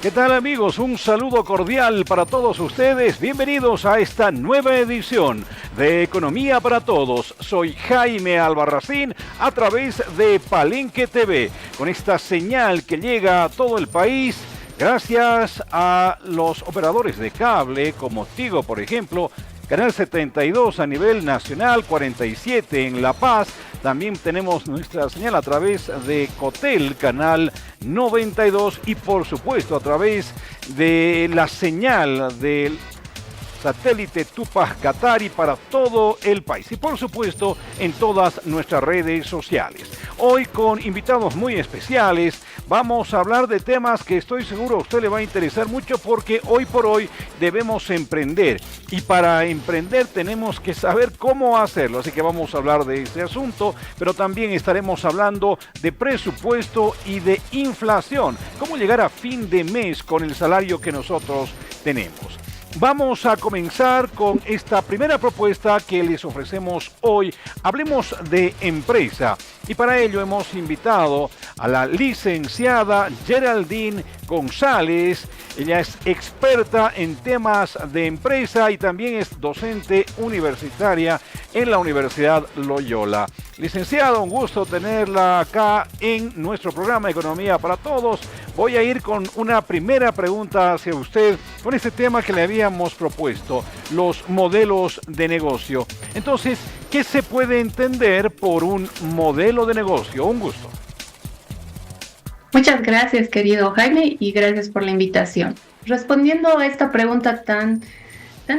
¿Qué tal amigos? Un saludo cordial para todos ustedes. Bienvenidos a esta nueva edición de Economía para Todos. Soy Jaime Albarracín a través de Palenque TV, con esta señal que llega a todo el país gracias a los operadores de cable como Tigo, por ejemplo, Canal 72 a nivel nacional, 47 en La Paz. También tenemos nuestra señal a través de Cotel, canal 92 y por supuesto a través de la señal del satélite Tupac Katari para todo el país y por supuesto en todas nuestras redes sociales. Hoy con invitados muy especiales vamos a hablar de temas que estoy seguro a usted le va a interesar mucho porque hoy por hoy debemos emprender y para emprender tenemos que saber cómo hacerlo, así que vamos a hablar de ese asunto, pero también estaremos hablando de presupuesto y de inflación, cómo llegar a fin de mes con el salario que nosotros tenemos. Vamos a comenzar con esta primera propuesta que les ofrecemos hoy. Hablemos de empresa y para ello hemos invitado a la licenciada Geraldine González. Ella es experta en temas de empresa y también es docente universitaria en la Universidad Loyola. Licenciada, un gusto tenerla acá en nuestro programa Economía para Todos. Voy a ir con una primera pregunta hacia usted con este tema que le habíamos propuesto, los modelos de negocio. Entonces, ¿qué se puede entender por un modelo de negocio? Un gusto. Muchas gracias, querido Jaime, y gracias por la invitación. Respondiendo a esta pregunta tan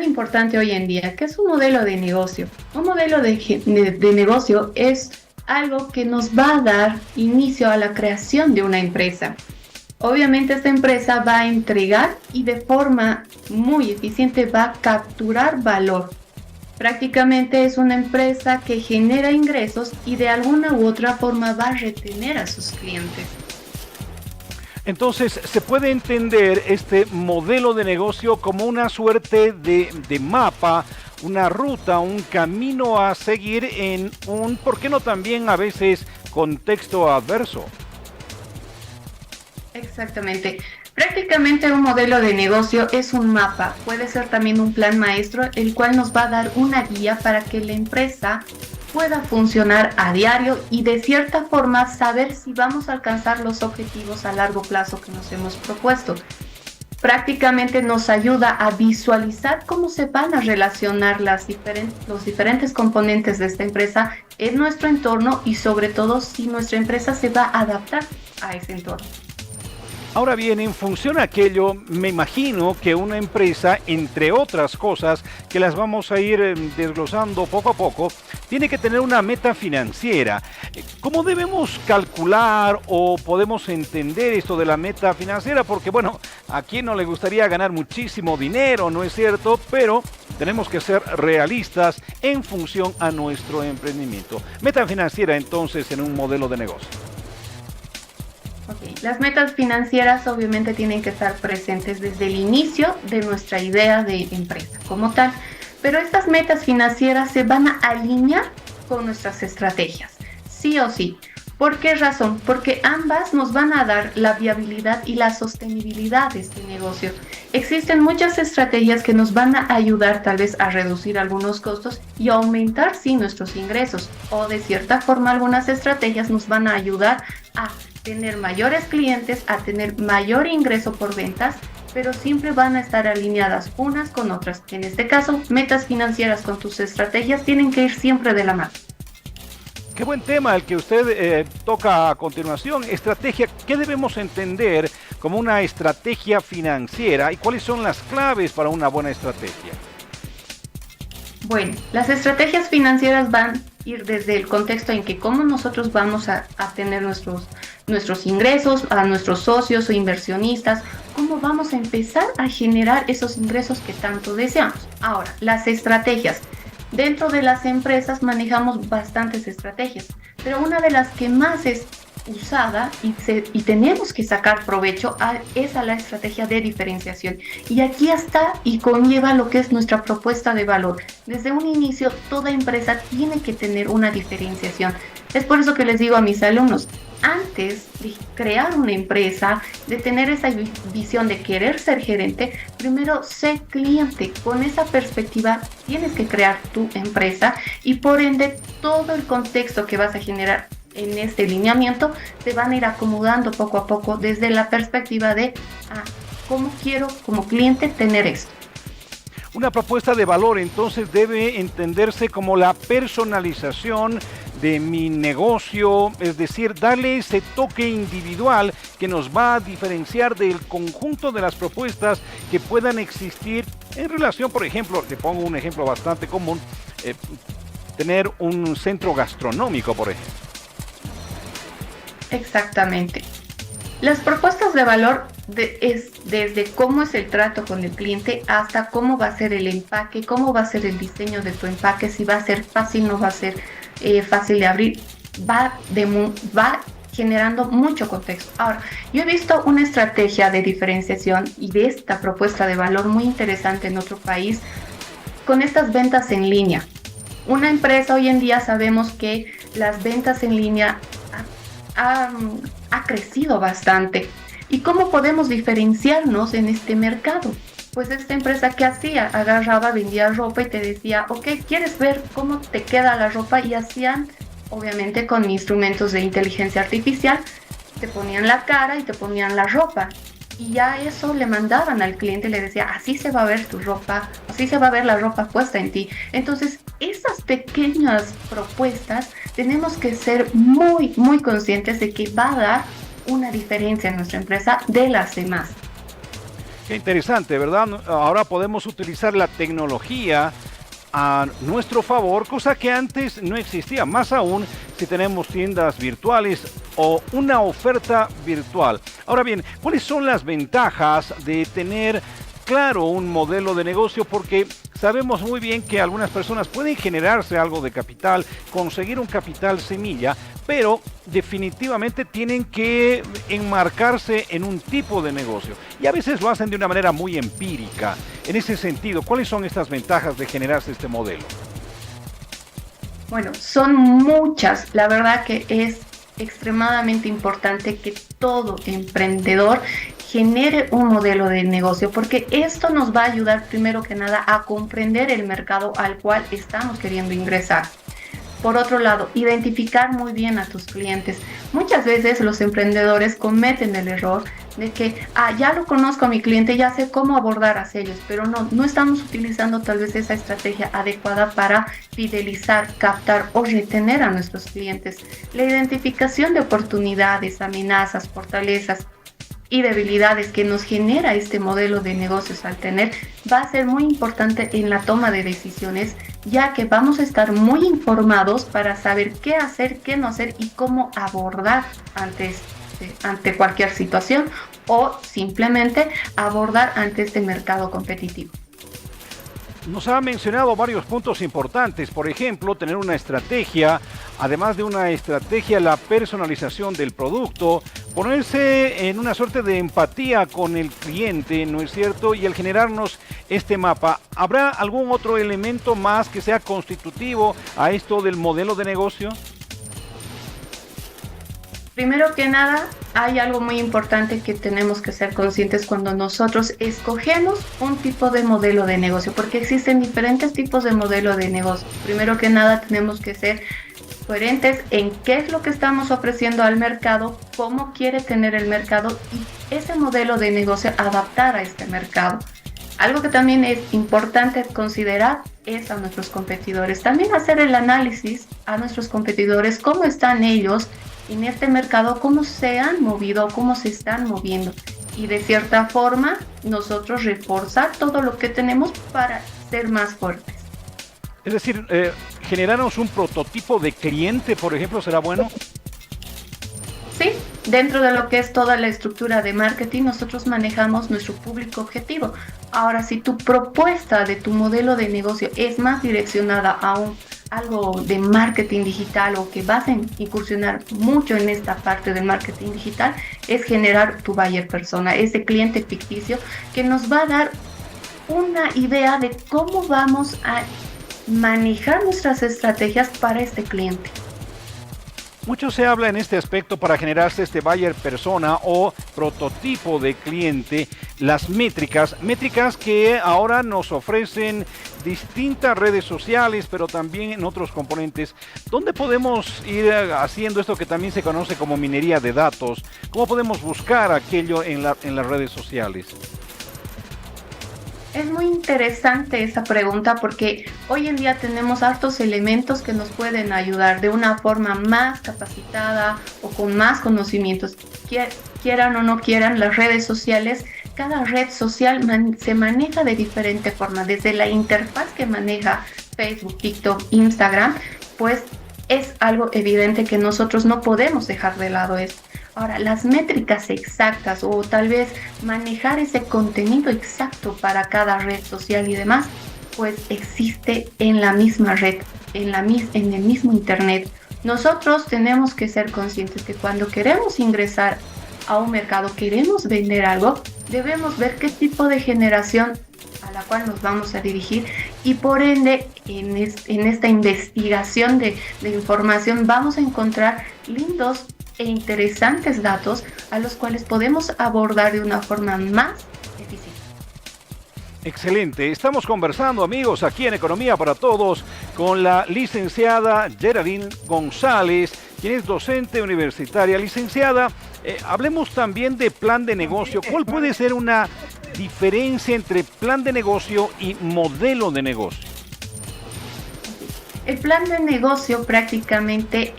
importante hoy en día, ¿qué es un modelo de negocio? Un modelo de negocio es algo que nos va a dar inicio a la creación de una empresa. Obviamente esta empresa va a entregar y de forma muy eficiente va a capturar valor. Prácticamente es una empresa que genera ingresos y de alguna u otra forma va a retener a sus clientes. Entonces, ¿se puede entender este modelo de negocio como una suerte de mapa, una ruta, un camino a seguir en un, ¿por qué no también a veces, contexto adverso? Exactamente. Prácticamente un modelo de negocio es un mapa, puede ser también un plan maestro, el cual nos va a dar una guía para que la empresa pueda funcionar a diario y de cierta forma saber si vamos a alcanzar los objetivos a largo plazo que nos hemos propuesto. Prácticamente nos ayuda a visualizar cómo se van a relacionar los diferentes componentes de esta empresa en nuestro entorno y sobre todo si nuestra empresa se va a adaptar a ese entorno. Ahora bien, en función a aquello, me imagino que una empresa, entre otras cosas, que las vamos a ir desglosando poco a poco, tiene que tener una meta financiera. ¿Cómo debemos calcular o podemos entender esto de la meta financiera? Porque bueno, a quién no le gustaría ganar muchísimo dinero, ¿no es cierto? Pero tenemos que ser realistas en función a nuestro emprendimiento. Meta financiera entonces en un modelo de negocio. Okay. Las metas financieras obviamente tienen que estar presentes desde el inicio de nuestra idea de empresa como tal, pero estas metas financieras se van a alinear con nuestras estrategias, sí o sí. ¿Por qué razón? Porque ambas nos van a dar la viabilidad y la sostenibilidad de este negocio. Existen muchas estrategias que nos van a ayudar tal vez a reducir algunos costos y aumentar sí nuestros ingresos, o de cierta forma algunas estrategias nos van a ayudar a tener mayores clientes, a tener mayor ingreso por ventas, pero siempre van a estar alineadas unas con otras. En este caso, metas financieras con tus estrategias tienen que ir siempre de la mano. Qué buen tema el que usted toca a continuación. Estrategia, ¿qué debemos entender como una estrategia financiera y cuáles son las claves para una buena estrategia? Bueno, las estrategias financieras van a ir desde el contexto en que cómo nosotros vamos a tener nuestros ingresos, a nuestros socios o inversionistas, cómo vamos a empezar a generar esos ingresos que tanto deseamos. Ahora, las estrategias. Dentro de las empresas manejamos bastantes estrategias, pero una de las que más es usada y tenemos que sacar provecho a esa la estrategia de diferenciación. Y aquí está y conlleva lo que es nuestra propuesta de valor. Desde un inicio, toda empresa tiene que tener una diferenciación. Es por eso que les digo a mis alumnos, antes de crear una empresa, de tener esa visión de querer ser gerente, primero sé cliente. Con esa perspectiva tienes que crear tu empresa y por ende todo el contexto que vas a generar en este lineamiento te van a ir acomodando poco a poco desde la perspectiva de cómo quiero como cliente tener esto. Una propuesta de valor entonces debe entenderse como la personalización de mi negocio, es decir, darle ese toque individual que nos va a diferenciar del conjunto de las propuestas que puedan existir en relación, por ejemplo, te pongo un ejemplo bastante común, tener un centro gastronómico, por ejemplo. Exactamente. Las propuestas de valor es desde cómo es el trato con el cliente hasta cómo va a ser el empaque, cómo va a ser el diseño de tu empaque, si va a ser fácil, no va a ser fácil de abrir, va generando mucho contexto. Ahora, yo he visto una estrategia de diferenciación y de esta propuesta de valor muy interesante en otro país con estas ventas en línea. Una empresa hoy en día sabemos que las ventas en línea ha crecido bastante. ¿Y cómo podemos diferenciarnos en este mercado? Pues esta empresa, ¿qué hacía? Agarraba, vendía ropa y te decía, ok, ¿quieres ver cómo te queda la ropa? Y hacían, obviamente con instrumentos de inteligencia artificial, te ponían la cara y te ponían la ropa. Y ya eso le mandaban al cliente y le decía, así se va a ver tu ropa, así se va a ver la ropa puesta en ti. Entonces, esas pequeñas propuestas tenemos que ser muy, muy conscientes de que va a dar una diferencia en nuestra empresa de las demás. Qué interesante, ¿verdad? Ahora podemos utilizar la tecnología a nuestro favor, cosa que antes no existía, más aún si tenemos tiendas virtuales o una oferta virtual. Ahora bien, ¿cuáles son las ventajas de tener claro un modelo de negocio? Porque sabemos muy bien que algunas personas pueden generarse algo de capital, conseguir un capital semilla, pero definitivamente tienen que enmarcarse en un tipo de negocio. Y a veces lo hacen de una manera muy empírica. En ese sentido, ¿cuáles son estas ventajas de generarse este modelo? Bueno, son muchas. La verdad que es extremadamente importante que todo emprendedor genere un modelo de negocio, porque esto nos va a ayudar primero que nada a comprender el mercado al cual estamos queriendo ingresar. Por otro lado, identificar muy bien a tus clientes. Muchas veces los emprendedores cometen el error de que, ya lo conozco a mi cliente, ya sé cómo abordar hacia ellos, pero no estamos utilizando tal vez esa estrategia adecuada para fidelizar, captar o retener a nuestros clientes. La identificación de oportunidades, amenazas, fortalezas y debilidades que nos genera este modelo de negocios al tener va a ser muy importante en la toma de decisiones, ya que vamos a estar muy informados para saber qué hacer, qué no hacer y cómo abordar ante cualquier situación o simplemente abordar ante este mercado competitivo. Nos ha mencionado varios puntos importantes, por ejemplo, tener una estrategia, además de una estrategia, la personalización del producto, ponerse en una suerte de empatía con el cliente, ¿no es cierto? Y al generarnos este mapa, ¿habrá algún otro elemento más que sea constitutivo a esto del modelo de negocio? Primero que nada, hay algo muy importante que tenemos que ser conscientes cuando nosotros escogemos un tipo de modelo de negocio, porque existen diferentes tipos de modelo de negocio. Primero que nada, tenemos que ser coherentes en qué es lo que estamos ofreciendo al mercado, cómo quiere tener el mercado y ese modelo de negocio adaptar a este mercado. Algo que también es importante considerar es a nuestros competidores. También hacer el análisis a nuestros competidores, cómo están ellos en este mercado, cómo se han movido, cómo se están moviendo. Y de cierta forma, nosotros reforzar todo lo que tenemos para ser más fuertes. Es decir, generarnos un prototipo de cliente, por ejemplo, ¿será bueno? Sí, dentro de lo que es toda la estructura de marketing, nosotros manejamos nuestro público objetivo. Ahora, si tu propuesta de tu modelo de negocio es más direccionada algo de marketing digital o que vas a incursionar mucho en esta parte del marketing digital, es generar tu buyer persona, ese cliente ficticio que nos va a dar una idea de cómo vamos a manejar nuestras estrategias para este cliente. Mucho se habla en este aspecto para generarse este buyer persona o prototipo de cliente, las métricas que ahora nos ofrecen distintas redes sociales, pero también en otros componentes. ¿Dónde podemos ir haciendo esto que también se conoce como minería de datos? ¿Cómo podemos buscar aquello en las redes sociales? Es muy interesante esa pregunta porque hoy en día tenemos hartos elementos que nos pueden ayudar de una forma más capacitada o con más conocimientos. Quieran o no quieran, las redes sociales, cada red social se maneja de diferente forma. Desde la interfaz que maneja Facebook, TikTok, Instagram, pues es algo evidente que nosotros no podemos dejar de lado esto. Ahora, las métricas exactas o tal vez manejar ese contenido exacto para cada red social y demás, pues existe en la misma red, en el mismo internet. Nosotros tenemos que ser conscientes que cuando queremos ingresar a un mercado, queremos vender algo, debemos ver qué tipo de generación a la cual nos vamos a dirigir y por ende en esta investigación de información vamos a encontrar lindos e interesantes datos a los cuales podemos abordar de una forma más eficiente. Excelente, estamos conversando amigos aquí en Economía para Todos con la licenciada Geraldine González, quien es docente universitaria. Licenciada, hablemos también de plan de negocio. ¿Cuál puede ser una diferencia entre plan de negocio y modelo de negocio? El plan de negocio prácticamente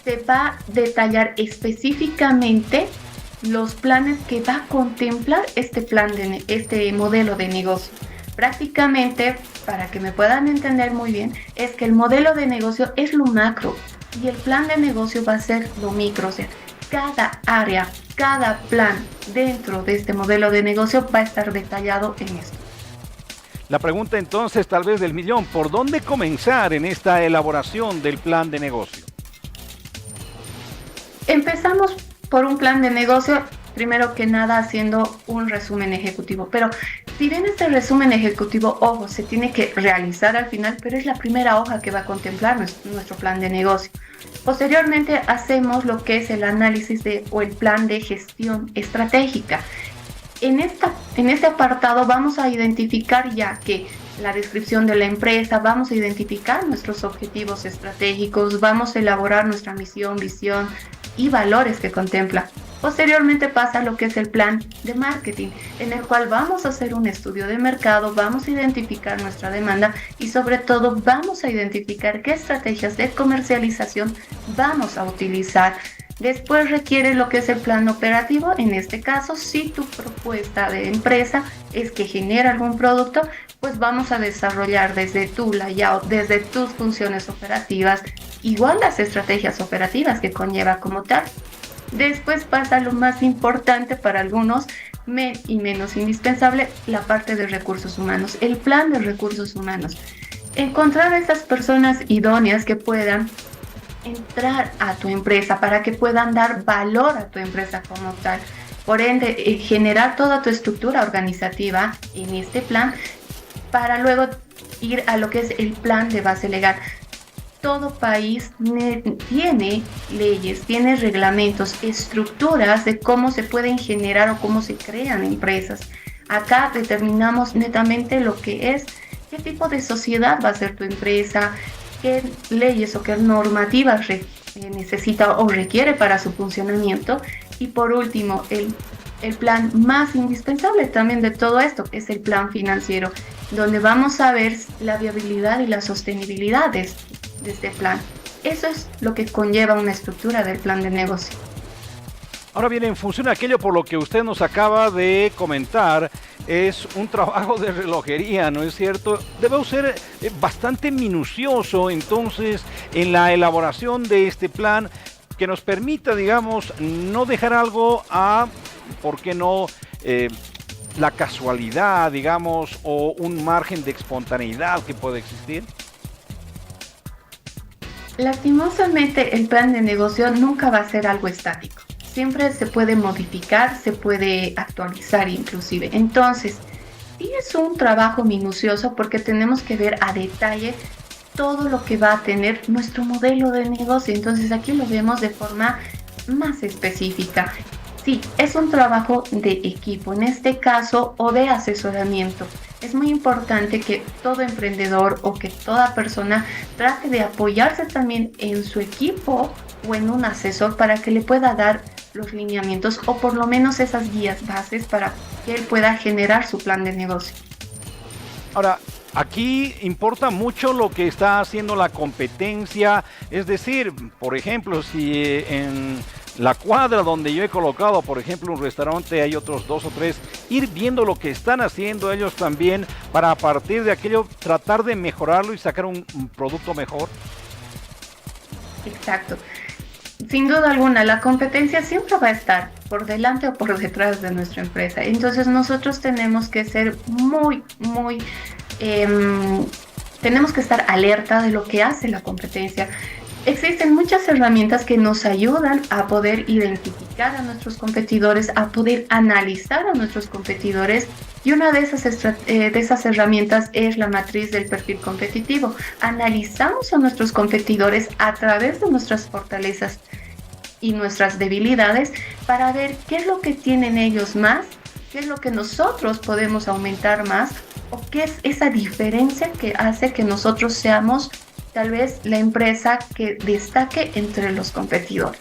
se va a detallar específicamente los planes que va a contemplar este modelo de negocio. Prácticamente, para que me puedan entender muy bien, es que el modelo de negocio es lo macro y el plan de negocio va a ser lo micro. O sea, cada área, cada plan dentro de este modelo de negocio va a estar detallado en esto. La pregunta entonces tal vez del millón, ¿por dónde comenzar en esta elaboración del plan de negocio? Empezamos por un plan de negocio, primero que nada haciendo un resumen ejecutivo, pero si bien este resumen ejecutivo, ojo, se tiene que realizar al final, pero es la primera hoja que va a contemplar nuestro plan de negocio. Posteriormente hacemos lo que es el análisis o el plan de gestión estratégica. En este apartado vamos a identificar ya que la descripción de la empresa, vamos a identificar nuestros objetivos estratégicos, vamos a elaborar nuestra misión, visión y valores que contempla. Posteriormente pasa lo que es el plan de marketing, en el cual vamos a hacer un estudio de mercado, vamos a identificar nuestra demanda y sobre todo vamos a identificar qué estrategias de comercialización vamos a utilizar. Después requiere lo que es el plan operativo. En este caso, si tu propuesta de empresa es que genera algún producto, pues vamos a desarrollar desde tu layout, desde tus funciones operativas, igual las estrategias operativas que conlleva como tal. Después pasa lo más importante para algunos y menos indispensable, la parte de recursos humanos, el plan de recursos humanos. Encontrar a esas personas idóneas que puedan entrar a tu empresa para que puedan dar valor a tu empresa como tal. Por ende, generar toda tu estructura organizativa en este plan para luego ir a lo que es el plan de base legal. Todo país tiene leyes, tiene reglamentos, estructuras de cómo se pueden generar o cómo se crean empresas. Acá determinamos netamente lo que es, qué tipo de sociedad va a ser tu empresa, qué leyes o qué normativas necesita o requiere para su funcionamiento. Y por último, el plan más indispensable también de todo esto es el plan financiero, donde vamos a ver la viabilidad y la sostenibilidad de este plan. Eso es lo que conlleva una estructura del plan de negocio. Ahora bien, en función de aquello por lo que usted nos acaba de comentar, es un trabajo de relojería, ¿no es cierto? Debe ser bastante minucioso entonces en la elaboración de este plan que nos permita, digamos, no dejar algo a, ¿por qué no?, la casualidad, digamos, o un margen de espontaneidad que puede existir. Lastimosamente, el plan de negocio nunca va a ser algo estático. Siempre se puede modificar, se puede actualizar inclusive. Entonces, sí es un trabajo minucioso porque tenemos que ver a detalle todo lo que va a tener nuestro modelo de negocio. Entonces, aquí lo vemos de forma más específica. Sí, es un trabajo de equipo, en este caso, o de asesoramiento. Es muy importante que todo emprendedor o que toda persona trate de apoyarse también en su equipo o en un asesor para que le pueda dar los lineamientos o por lo menos esas guías bases para que él pueda generar su plan de negocio. Ahora, aquí importa mucho lo que está haciendo la competencia, es decir, por ejemplo, si en la cuadra donde yo he colocado, por ejemplo, un restaurante, hay otros 2 o 3, ir viendo lo que están haciendo ellos también para a partir de aquello tratar de mejorarlo y sacar un producto mejor. Exacto. Sin duda alguna, la competencia siempre va a estar por delante o por detrás de nuestra empresa. Entonces nosotros tenemos que ser tenemos que estar alerta de lo que hace la competencia. Existen muchas herramientas que nos ayudan a poder identificar a nuestros competidores, a poder analizar a nuestros competidores. Y una de esas herramientas es la matriz del perfil competitivo. Analizamos a nuestros competidores a través de nuestras fortalezas y nuestras debilidades para ver qué es lo que tienen ellos más, qué es lo que nosotros podemos aumentar más o qué es esa diferencia que hace que nosotros seamos tal vez la empresa que destaque entre los competidores.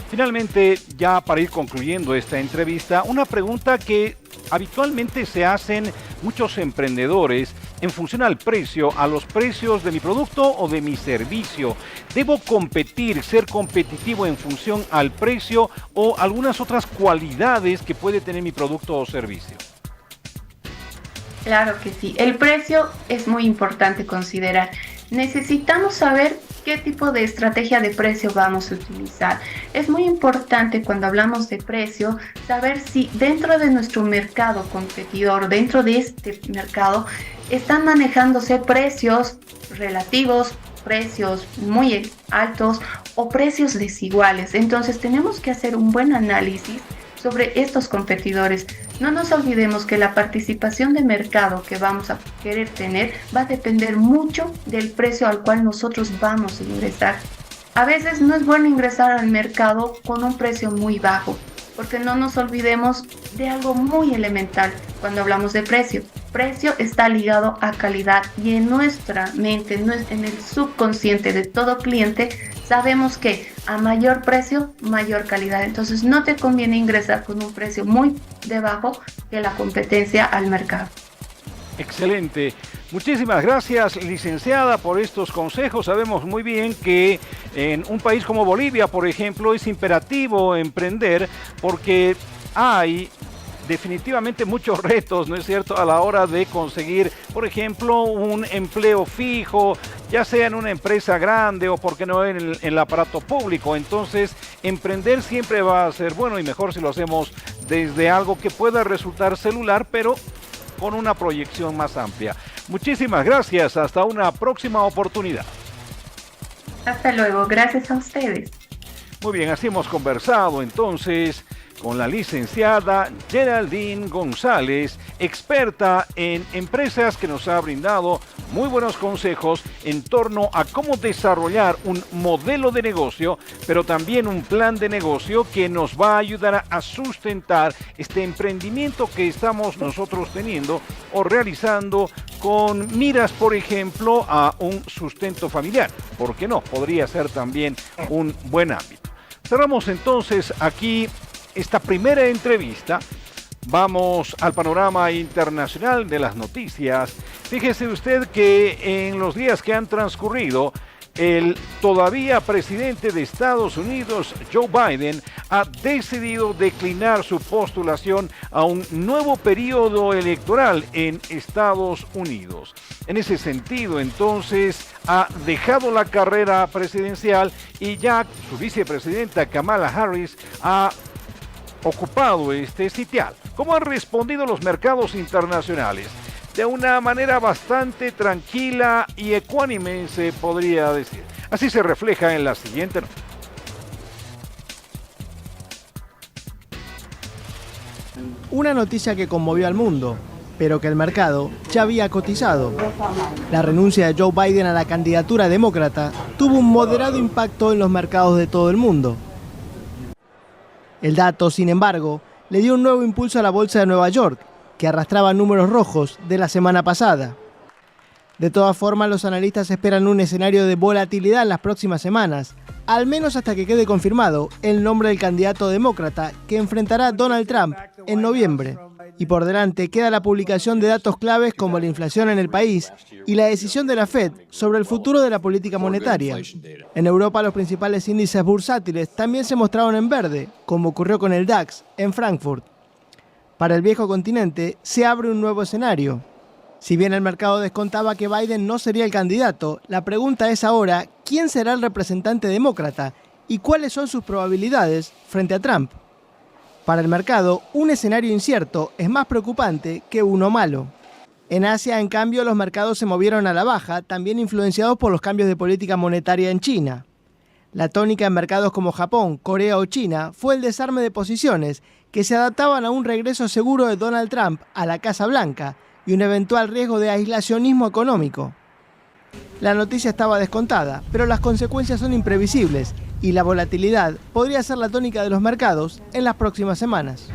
Finalmente, ya para ir concluyendo esta entrevista, una pregunta que habitualmente se hacen muchos emprendedores en función al precio, a los precios de mi producto o de mi servicio. ¿Debo competir, ser competitivo en función al precio o algunas otras cualidades que puede tener mi producto o servicio? Claro que sí, el precio es muy importante considerar. Necesitamos saber qué tipo de estrategia de precio vamos a utilizar. Es muy importante cuando hablamos de precio saber si dentro de nuestro mercado competidor, dentro de este mercado, están manejándose precios relativos, precios muy altos o precios desiguales. Entonces tenemos que hacer un buen análisis sobre estos competidores. No nos olvidemos que la participación de mercado que vamos a querer tener va a depender mucho del precio al cual nosotros vamos a ingresar. A veces no es bueno ingresar al mercado con un precio muy bajo, porque no nos olvidemos de algo muy elemental cuando hablamos de precio. Precio está ligado a calidad y en nuestra mente, en el subconsciente de todo cliente, sabemos que a mayor precio, mayor calidad. Entonces no te conviene ingresar con un precio muy debajo de la competencia al mercado. Excelente. Muchísimas gracias, licenciada, por estos consejos. Sabemos muy bien que en un país como Bolivia, por ejemplo, es imperativo emprender porque hay definitivamente muchos retos, ¿no es cierto?, a la hora de conseguir, por ejemplo, un empleo fijo, ya sea en una empresa grande o, por qué no, en el aparato público. Entonces, emprender siempre va a ser bueno y mejor si lo hacemos desde algo que pueda resultar celular, pero con una proyección más amplia. Muchísimas gracias, hasta una próxima oportunidad. Hasta luego, gracias a ustedes. Muy bien, así hemos conversado entonces con la licenciada Geraldine González, experta en empresas, que nos ha brindado muy buenos consejos en torno a cómo desarrollar un modelo de negocio, pero también un plan de negocio que nos va a ayudar a sustentar este emprendimiento que estamos nosotros teniendo o realizando con miras, por ejemplo, a un sustento familiar. ¿Por qué no? Podría ser también un buen ámbito. Cerramos entonces aquí esta primera entrevista. Vamos al panorama internacional de las noticias. Fíjese usted que en los días que han transcurrido, el todavía presidente de Estados Unidos, Joe Biden, ha decidido declinar su postulación a un nuevo periodo electoral en Estados Unidos. En ese sentido, entonces, ha dejado la carrera presidencial y ya su vicepresidenta Kamala Harris ha ocupado este sitial. ¿Cómo han respondido los mercados internacionales? De una manera bastante tranquila y ecuánime, se podría decir. Así se refleja en la siguiente. Una noticia que conmovió al mundo, pero que el mercado ya había cotizado. La renuncia de Joe Biden a la candidatura demócrata tuvo un moderado impacto en los mercados de todo el mundo. El dato, sin embargo, le dio un nuevo impulso a la bolsa de Nueva York, que arrastraba números rojos de la semana pasada. De todas formas, los analistas esperan un escenario de volatilidad en las próximas semanas, al menos hasta que quede confirmado el nombre del candidato demócrata que enfrentará a Donald Trump en noviembre. Y por delante queda la publicación de datos claves como la inflación en el país y la decisión de la Fed sobre el futuro de la política monetaria. En Europa, los principales índices bursátiles también se mostraron en verde, como ocurrió con el DAX en Frankfurt. Para el viejo continente se abre un nuevo escenario. Si bien el mercado descontaba que Biden no sería el candidato, la pregunta es ahora, ¿quién será el representante demócrata y cuáles son sus probabilidades frente a Trump? Para el mercado, un escenario incierto es más preocupante que uno malo. En Asia, en cambio, los mercados se movieron a la baja, también influenciados por los cambios de política monetaria en China. La tónica en mercados como Japón, Corea o China fue el desarme de posiciones que se adaptaban a un regreso seguro de Donald Trump a la Casa Blanca y un eventual riesgo de aislacionismo económico. La noticia estaba descontada, pero las consecuencias son imprevisibles y la volatilidad podría ser la tónica de los mercados en las próximas semanas.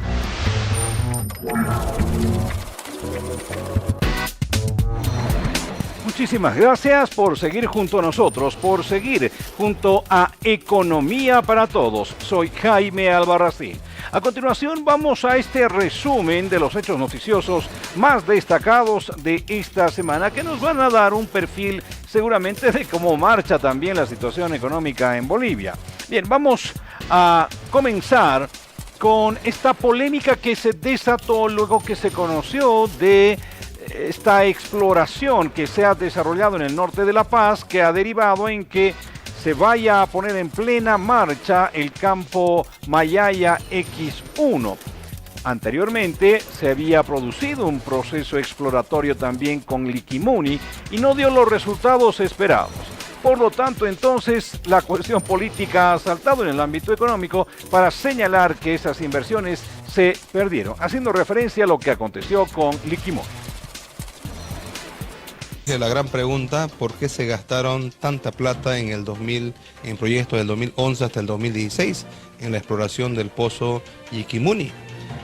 Muchísimas gracias por seguir junto a nosotros, por seguir junto a Economía para Todos. Soy Jaime Albarracín. A continuación vamos a este resumen de los hechos noticiosos más destacados de esta semana que nos van a dar un perfil seguramente de cómo marcha también la situación económica en Bolivia. Bien, vamos a comenzar con esta polémica que se desató luego que se conoció de esta exploración que se ha desarrollado en el norte de La Paz, que ha derivado en que se vaya a poner en plena marcha el campo Mayaya X1. Anteriormente se había producido un proceso exploratorio también con Liquimuni y no dio los resultados esperados. Por lo tanto, entonces, la cuestión política ha saltado en el ámbito económico para señalar que esas inversiones se perdieron, haciendo referencia a lo que aconteció con Liquimuni. La gran pregunta, ¿por qué se gastaron tanta plata en proyectos del 2011 hasta el 2016 en la exploración del pozo Yiquimuni?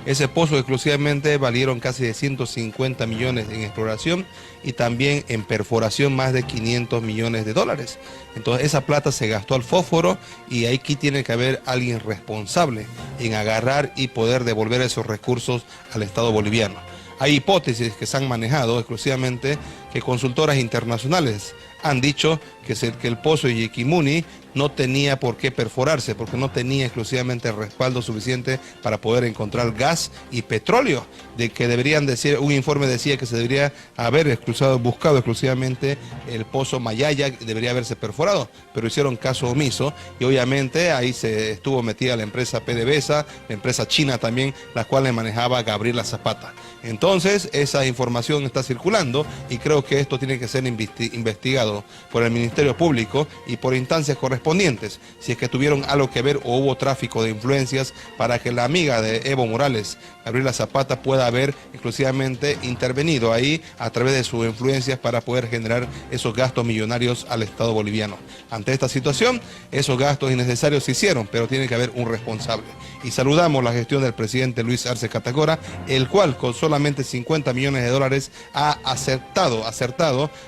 Ese pozo exclusivamente valieron casi de 150 millones en exploración y también en perforación más de 500 millones de dólares. Entonces esa plata se gastó al fósforo y aquí tiene que haber alguien responsable en agarrar y poder devolver esos recursos al Estado boliviano. Hay hipótesis que se han manejado exclusivamente que consultoras internacionales han dicho que el pozo de Yiquimuni no tenía por qué perforarse, porque no tenía exclusivamente el respaldo suficiente para poder encontrar gas y petróleo, de que deberían decir, un informe decía que se debería haber buscado exclusivamente el pozo Mayaya, debería haberse perforado, pero hicieron caso omiso y obviamente ahí se estuvo metida la empresa PDVSA, la empresa china también, la cual le manejaba Gabriela Zapata. Entonces esa información está circulando y creo que esto tiene que ser investigado por el Ministerio Público y por instancias correspondientes, si es que tuvieron algo que ver o hubo tráfico de influencias para que la amiga de Evo Morales, Gabriela Zapata, pueda haber exclusivamente intervenido ahí a través de sus influencias para poder generar esos gastos millonarios al Estado boliviano. Ante esta situación, esos gastos innecesarios se hicieron, pero tiene que haber un responsable. Y saludamos la gestión del presidente Luis Arce Catacora, el cual con solamente 50 millones de dólares ha acertado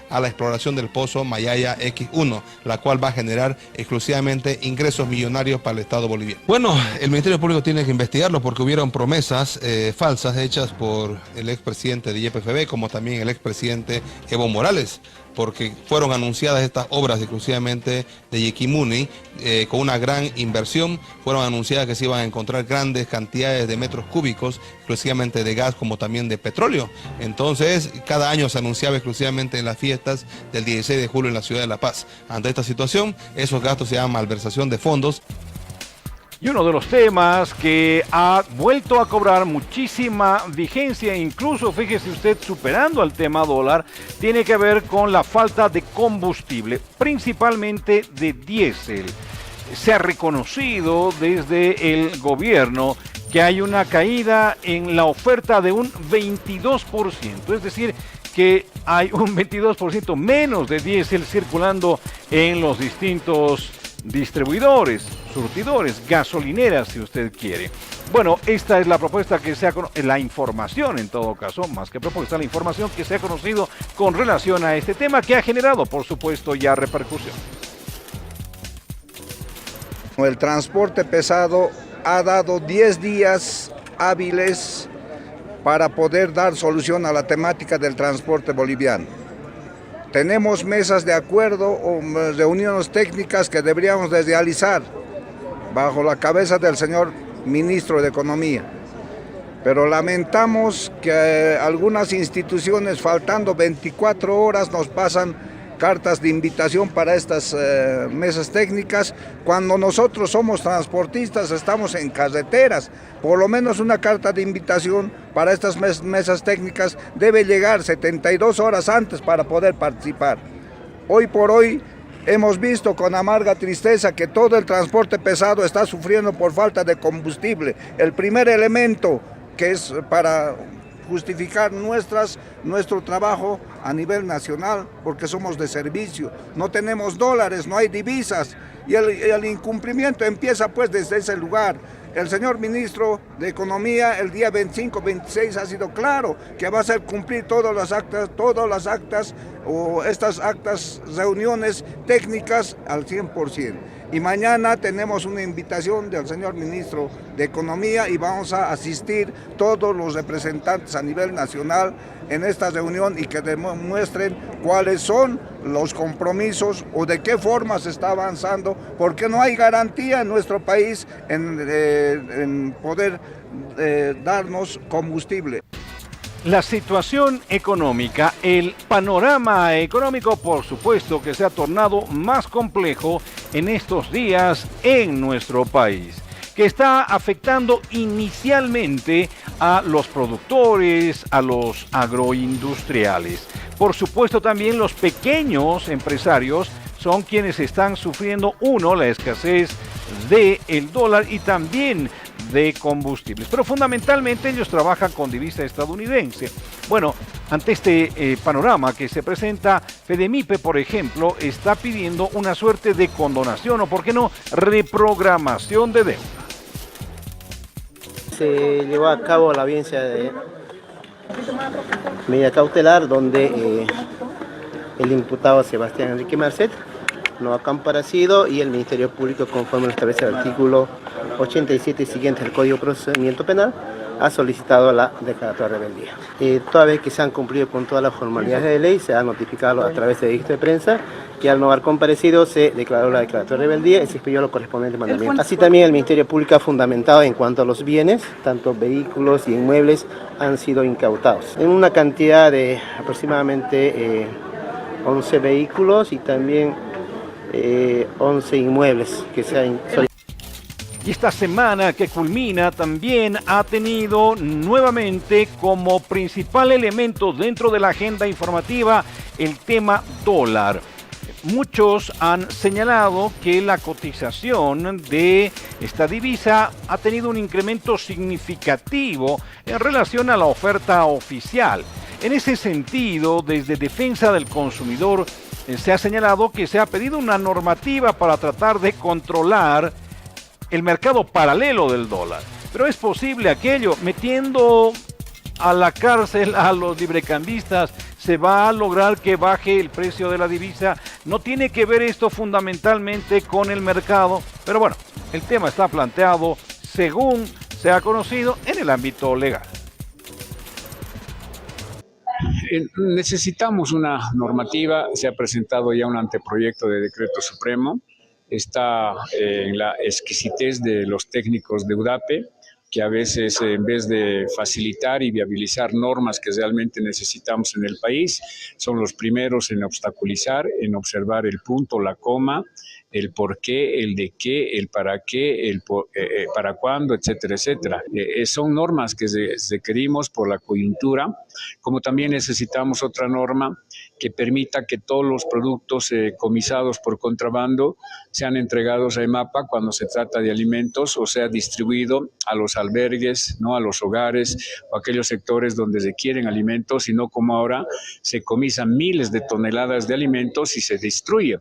a la exploración del pozo Mayaya X1, la cual va a generar exclusivamente ingresos millonarios para el Estado boliviano. Bueno, el Ministerio Público tiene que investigarlo porque hubieron promesas falsas hechas por el expresidente de YPFB como también el expresidente Evo Morales, porque fueron anunciadas estas obras exclusivamente de Yiquimuni con una gran inversión, fueron anunciadas que se iban a encontrar grandes cantidades de metros cúbicos, exclusivamente de gas como también de petróleo. Entonces, cada año se anunciaba exclusivamente en las fiestas del 16 de julio en la ciudad de La Paz. Ante esta situación, esos gastos se llaman malversación de fondos. Y uno de los temas que ha vuelto a cobrar muchísima vigencia, incluso fíjese usted superando al tema dólar, tiene que ver con la falta de combustible, principalmente de diésel. Se ha reconocido desde el gobierno que hay una caída en la oferta de un 22%, es decir, que hay un 22% menos de diésel circulando en los distintos distribuidores, surtidores, gasolineras, si usted quiere. Bueno, esta es la propuesta que se ha la información en todo caso, más que propuesta, la información que se ha conocido con relación a este tema que ha generado, por supuesto, ya repercusión. El transporte pesado ha dado 10 días hábiles para poder dar solución a la temática del transporte boliviano. Tenemos mesas de acuerdo o reuniones técnicas que deberíamos de realizar bajo la cabeza del señor ministro de Economía. Pero lamentamos que algunas instituciones, faltando 24 horas, nos pasan cartas de invitación para estas mesas técnicas, cuando nosotros somos transportistas, estamos en carreteras. Por lo menos una carta de invitación para estas mesas técnicas debe llegar 72 horas antes para poder participar. Hoy por hoy hemos visto con amarga tristeza que todo el transporte pesado está sufriendo por falta de combustible. El primer elemento que es para justificar nuestro trabajo a nivel nacional, porque somos de servicio, no tenemos dólares, no hay divisas, y el incumplimiento empieza pues desde ese lugar. El señor ministro de Economía el día 25-26 ha sido claro que va a hacer cumplir todas las actas o estas actas, reuniones técnicas al 100%. Y mañana tenemos una invitación del señor ministro de Economía y vamos a asistir todos los representantes a nivel nacional en esta reunión y que demuestren cuáles son los compromisos o de qué forma se está avanzando, porque no hay garantía en nuestro país en poder darnos combustible. La situación económica, el panorama económico, por supuesto que se ha tornado más complejo en estos días en nuestro país, que está afectando inicialmente a los productores, a los agroindustriales. Por supuesto también los pequeños empresarios son quienes están sufriendo, la escasez del dólar y también de combustibles, pero fundamentalmente ellos trabajan con divisa estadounidense. Bueno, ante este panorama que se presenta, Fedemipe, por ejemplo, está pidiendo una suerte de condonación o, por qué no, reprogramación de deuda. Se llevó a cabo la audiencia de medida cautelar donde el imputado Sebastián Enrique Marcet no ha comparecido y el Ministerio Público, conforme lo establece el artículo 87 y siguiente del Código de Procedimiento Penal, ha solicitado la declaratoria de rebeldía. Toda vez que se han cumplido con todas las formalidades de ley, se ha notificado a través de edicto de prensa que al no haber comparecido se declaró la declaratoria de rebeldía y se expidió lo correspondiente mandamiento. Así también el Ministerio Público ha fundamentado en cuanto a los bienes, tanto vehículos y inmuebles han sido incautados en una cantidad de aproximadamente 11 vehículos y también 11 inmuebles que se han solicitado. Y esta semana que culmina también ha tenido nuevamente como principal elemento dentro de la agenda informativa el tema dólar. Muchos han señalado que la cotización de esta divisa ha tenido un incremento significativo en relación a la oferta oficial. En ese sentido, desde Defensa del Consumidor se ha señalado que se ha pedido una normativa para tratar de controlar el mercado paralelo del dólar. Pero es posible aquello, metiendo a la cárcel a los librecambistas, se va a lograr que baje el precio de la divisa. No tiene que ver esto fundamentalmente con el mercado, pero bueno, el tema está planteado según se ha conocido en el ámbito legal. Necesitamos una normativa, se ha presentado ya un anteproyecto de decreto supremo, está en la exquisitez de los técnicos de UDAPE, que a veces en vez de facilitar y viabilizar normas que realmente necesitamos en el país, son los primeros en obstaculizar, en observar el punto, la coma, el por qué, el de qué, el para qué, para cuándo, etcétera, etcétera. Son normas que requerimos por la coyuntura, como también necesitamos otra norma que permita que todos los productos comisados por contrabando sean entregados a EMAPA cuando se trata de alimentos, o sea, distribuido a los albergues, ¿no?, a los hogares o aquellos sectores donde se quieren alimentos, y no como ahora se comisan miles de toneladas de alimentos y se destruye.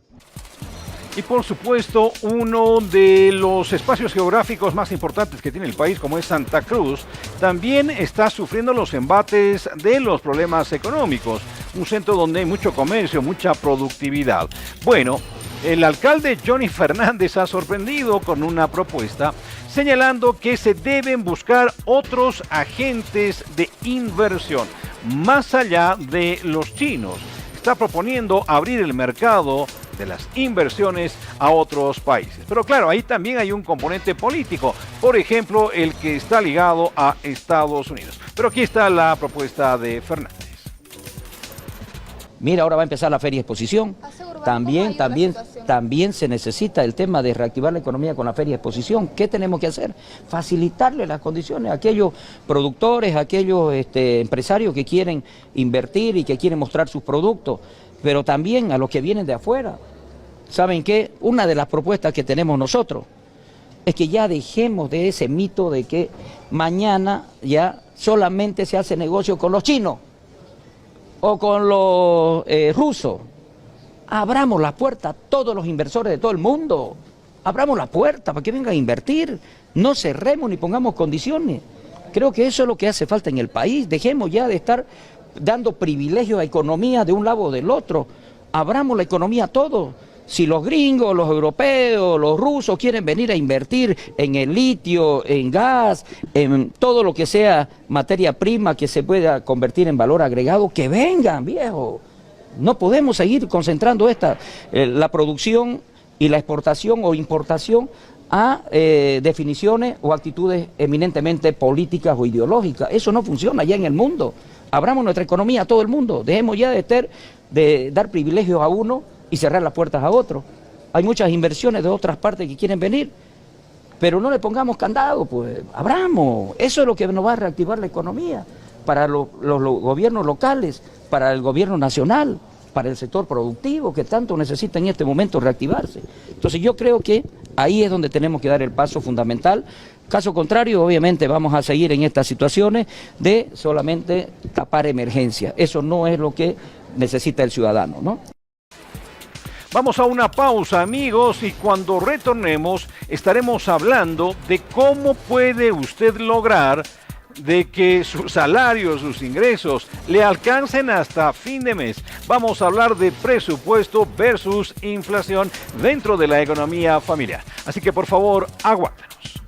Y por supuesto, uno de los espacios geográficos más importantes que tiene el país, como es Santa Cruz, también está sufriendo los embates de los problemas económicos. Un centro donde hay mucho comercio, mucha productividad. Bueno, el alcalde Johnny Fernández ha sorprendido con una propuesta señalando que se deben buscar otros agentes de inversión, más allá de los chinos. Está proponiendo abrir el mercado de las inversiones a otros países. Pero claro, ahí también hay un componente político, por ejemplo, el que está ligado a Estados Unidos. Pero aquí está la propuesta de Fernández. Mira, ahora va a empezar la feria exposición. También se necesita el tema de reactivar la economía con la feria exposición. ¿Qué tenemos que hacer? Facilitarle las condiciones a aquellos productores, a aquellos empresarios que quieren invertir y que quieren mostrar sus productos, pero también a los que vienen de afuera. ¿Saben qué? Una de las propuestas que tenemos nosotros es que ya dejemos de ese mito de que mañana ya solamente se hace negocio con los chinos o con los rusos. Abramos la puerta a todos los inversores de todo el mundo. Abramos la puerta para que vengan a invertir. No cerremos ni pongamos condiciones. Creo que eso es lo que hace falta en el país. Dejemos ya de estar dando privilegios a economía de un lado o del otro. Abramos la economía a todos. Si los gringos, los europeos, los rusos quieren venir a invertir en el litio, en gas, en todo lo que sea materia prima que se pueda convertir en valor agregado, que vengan, viejo. No podemos seguir concentrando la producción y la exportación o importación a definiciones o actitudes eminentemente políticas o ideológicas. Eso no funciona ya en el mundo. Abramos nuestra economía a todo el mundo. Dejemos ya de dar privilegios a uno y cerrar las puertas a otro. Hay muchas inversiones de otras partes que quieren venir, pero no le pongamos candado, pues abramos. Eso es lo que nos va a reactivar la economía para los gobiernos locales, para el gobierno nacional, para el sector productivo que tanto necesita en este momento reactivarse. Entonces yo creo que ahí es donde tenemos que dar el paso fundamental. Caso contrario, obviamente vamos a seguir en estas situaciones de solamente tapar emergencias. Eso no es lo que necesita el ciudadano, ¿no? Vamos a una pausa, amigos, y cuando retornemos estaremos hablando de cómo puede usted lograr de que su salario, sus ingresos le alcancen hasta fin de mes. Vamos a hablar de presupuesto versus inflación dentro de la economía familiar. Así que por favor, aguántenos.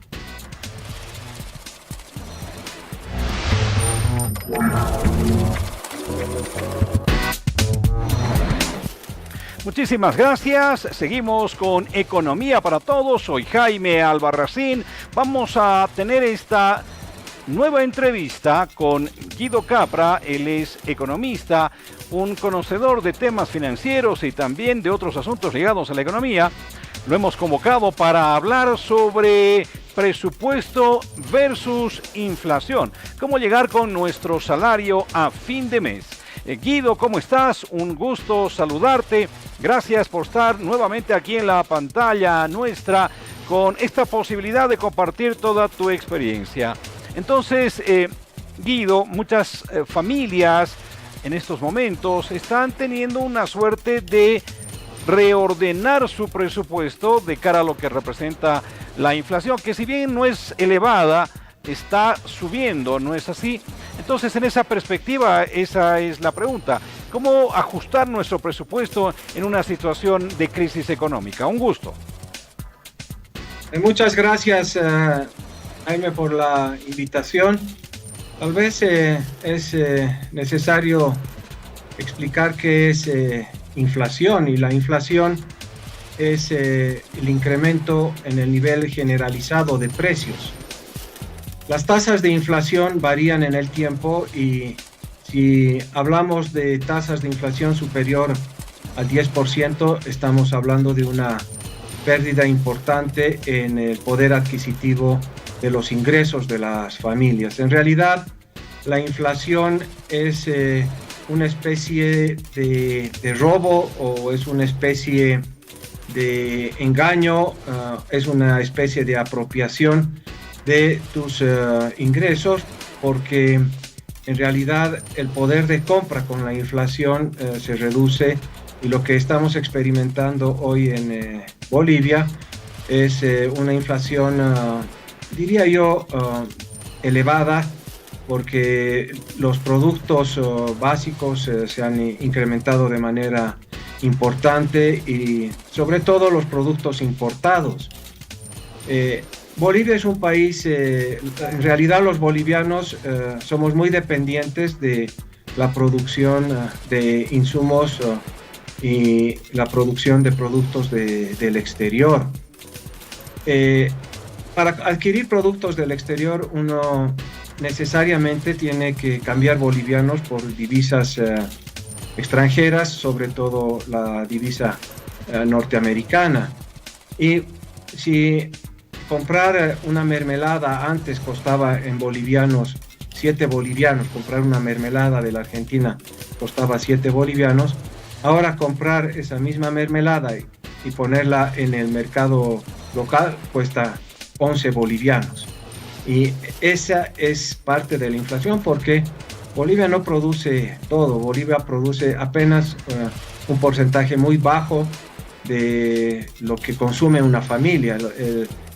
Muchísimas gracias. Seguimos con Economía para Todos. Soy Jaime Albarracín. Vamos a tener esta nueva entrevista con Guido Capra. Él es economista, un conocedor de temas financieros y también de otros asuntos ligados a la economía. Lo hemos convocado para hablar sobre presupuesto versus inflación. Cómo llegar con nuestro salario a fin de mes. Guido, ¿cómo estás? Un gusto saludarte. Gracias por estar nuevamente aquí en la pantalla nuestra con esta posibilidad de compartir toda tu experiencia. Entonces, Guido, muchas familias en estos momentos están teniendo una suerte de reordenar su presupuesto de cara a lo que representa la inflación, que si bien no es elevada, está subiendo, ¿no es así? Entonces, en esa perspectiva, esa es la pregunta. ¿Cómo ajustar nuestro presupuesto en una situación de crisis económica? Un gusto. Muchas gracias, Jaime, por la invitación. Tal vez es necesario explicar qué es inflación, y la inflación es el incremento en el nivel generalizado de precios. Las tasas de inflación varían en el tiempo y si hablamos de tasas de inflación superior al 10%, estamos hablando de una pérdida importante en el poder adquisitivo de los ingresos de las familias. En realidad, la inflación es una especie de robo o es una especie de engaño, es una especie de apropiación de tus ingresos, porque en realidad el poder de compra con la inflación se reduce, y lo que estamos experimentando hoy en Bolivia es una inflación, diría yo, elevada, porque los productos básicos se han incrementado de manera importante, y sobre todo los productos importados. Bolivia es un país, en realidad los bolivianos somos muy dependientes de la producción de insumos y la producción de productos del exterior. Para adquirir productos del exterior uno necesariamente tiene que cambiar bolivianos por divisas extranjeras, sobre todo la divisa norteamericana. Y si comprar una mermelada antes costaba en bolivianos 7 bolivianos, comprar una mermelada de la Argentina costaba 7 bolivianos, ahora comprar esa misma mermelada y ponerla en el mercado local cuesta 11 bolivianos. Y esa es parte de la inflación, porque Bolivia no produce todo. Bolivia produce apenas un porcentaje muy bajo de lo que consume una familia.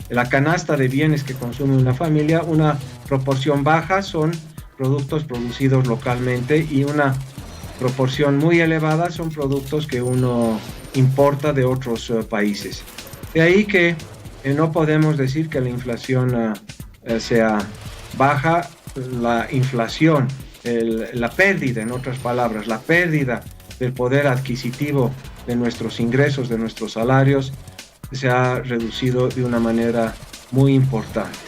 La canasta de bienes que consume una familia, una proporción baja son productos producidos localmente, y una proporción muy elevada son productos que uno importa de otros países. De ahí que no podemos decir que la inflación sea baja. La inflación, la pérdida, en otras palabras, la pérdida del poder adquisitivo de nuestros ingresos, de nuestros salarios, se ha reducido de una manera muy importante.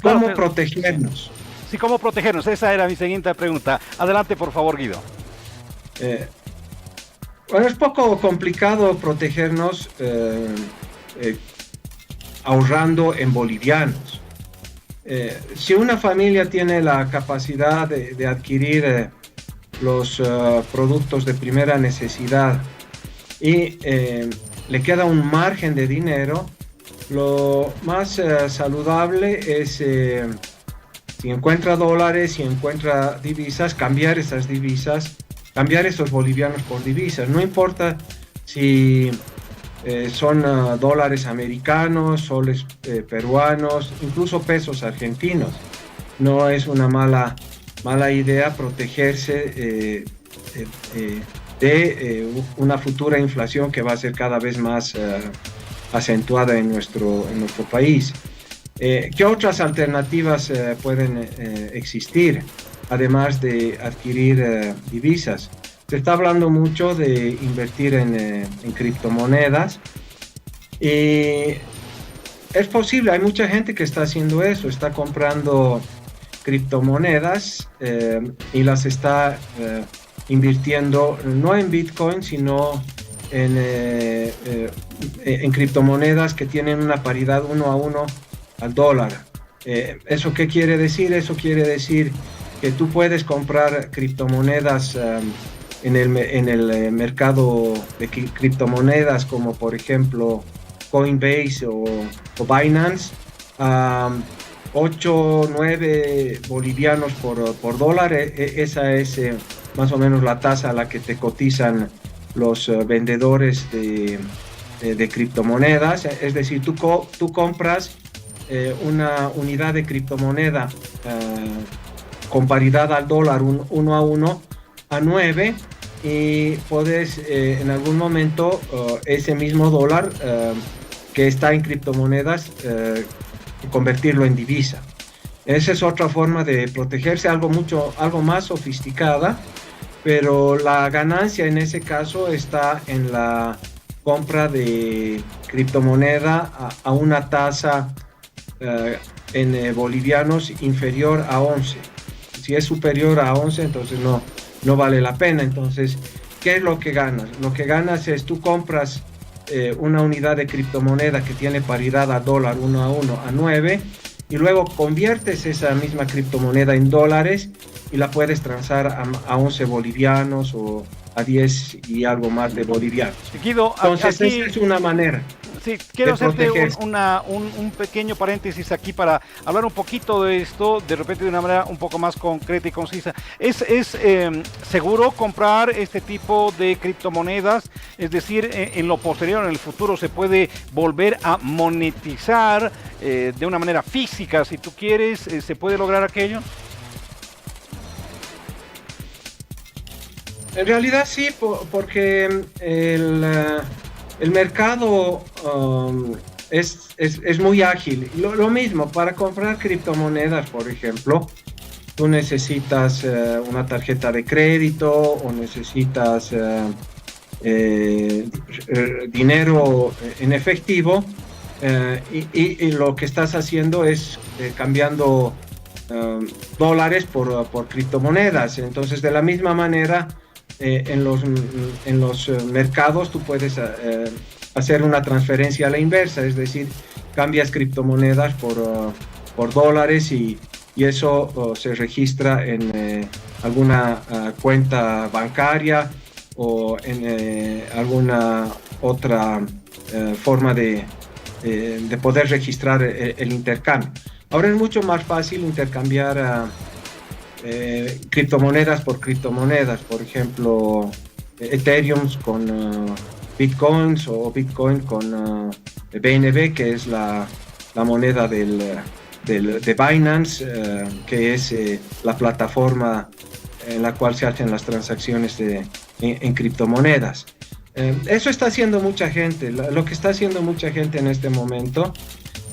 ¿Cómo protegernos? Sí, ¿cómo protegernos? Esa era mi siguiente pregunta. Adelante, por favor, Guido. Bueno, es poco complicado protegernos ahorrando en bolivianos. Si una familia tiene la capacidad de adquirir los productos de primera necesidad y le queda un margen de dinero, lo más saludable es, si encuentra dólares, si encuentra divisas, cambiar esas divisas, cambiar esos bolivianos por divisas. No importa si son dólares americanos, soles peruanos, incluso pesos argentinos. No es una mala idea protegerse de una futura inflación que va a ser cada vez más acentuada en nuestro país. ¿Qué otras alternativas pueden existir, además de adquirir divisas? Se está hablando mucho de invertir en criptomonedas, y es posible, hay mucha gente que está haciendo eso, está comprando criptomonedas y las está invirtiendo no en Bitcoin, sino en criptomonedas que tienen una paridad 1 a 1 al dólar. ¿Eso qué quiere decir? Eso quiere decir que tú puedes comprar criptomonedas en el mercado de criptomonedas, como por ejemplo Coinbase o Binance, 8, 9 bolivianos por dólar. Esa es más o menos la tasa a la que te cotizan los vendedores de criptomonedas. Es decir, tú compras una unidad de criptomoneda con paridad al dólar 1 a 1 a 9, y puedes en algún momento ese mismo dólar que está en criptomonedas convertirlo en divisa. Esa es otra forma de protegerse, algo más sofisticada, pero la ganancia en ese caso está en la compra de criptomoneda a una tasa en bolivianos inferior a 11. Si es superior a 11, entonces no vale la pena. Entonces, ¿qué es lo que ganas? Lo que ganas es, tú compras una unidad de criptomoneda que tiene paridad a dólar 1 a 1 a 9, y luego conviertes esa misma criptomoneda en dólares y la puedes transar a 11 bolivianos o a 10 y algo más de bolivianos. Guido, entonces aquí, esa es una manera. Sí, quiero hacerte un pequeño paréntesis aquí para hablar un poquito de esto, de repente de una manera un poco más concreta y concisa. ¿Es seguro comprar este tipo de criptomonedas? Es decir, en lo posterior, en el futuro, se puede volver a monetizar de una manera física, si tú quieres, ¿se puede lograr aquello? En realidad sí, porque el mercado es muy ágil. Lo mismo, para comprar criptomonedas, por ejemplo, tú necesitas una tarjeta de crédito o necesitas dinero en efectivo, y lo que estás haciendo es cambiando dólares por criptomonedas. Entonces, de la misma manera, en los mercados tú puedes hacer una transferencia a la inversa, es decir, cambias criptomonedas por dólares y eso se registra en alguna cuenta bancaria o en alguna otra forma de poder registrar el intercambio. Ahora es mucho más fácil intercambiar criptomonedas por criptomonedas, por ejemplo, Ethereum con Bitcoins o Bitcoin con BNB, que es la moneda de Binance, que es la plataforma en la cual se hacen las transacciones en criptomonedas. Eso está haciendo mucha gente. Lo que está haciendo mucha gente en este momento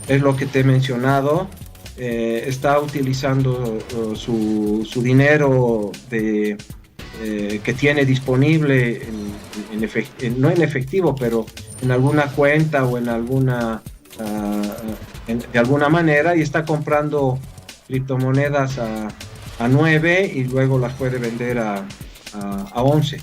es lo que te he mencionado. Está utilizando su dinero que tiene disponible no en efectivo, pero en alguna cuenta o en alguna de alguna manera, y está comprando criptomonedas a 9 y luego las puede vender a 11.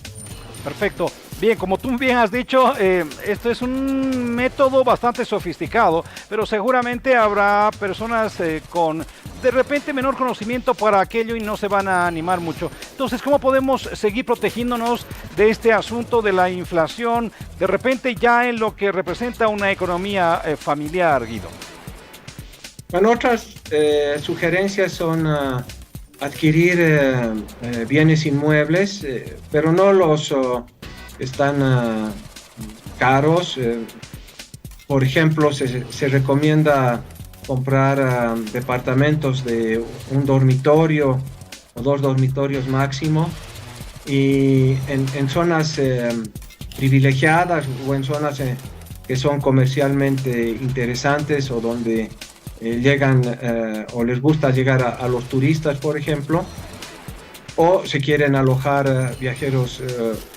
Perfecto. Bien, como tú bien has dicho, esto es un método bastante sofisticado, pero seguramente habrá personas con de repente menor conocimiento para aquello y no se van a animar mucho. Entonces, ¿cómo podemos seguir protegiéndonos de este asunto de la inflación, de repente ya en lo que representa una economía familiar, Guido? Bueno, otras sugerencias son adquirir bienes inmuebles, pero no los están caros. Por ejemplo, se recomienda comprar departamentos de un dormitorio o 2 dormitorios máximo, y en zonas privilegiadas o en zonas que son comercialmente interesantes o donde llegan o les gusta llegar a los turistas, por ejemplo, o se quieren alojar viajeros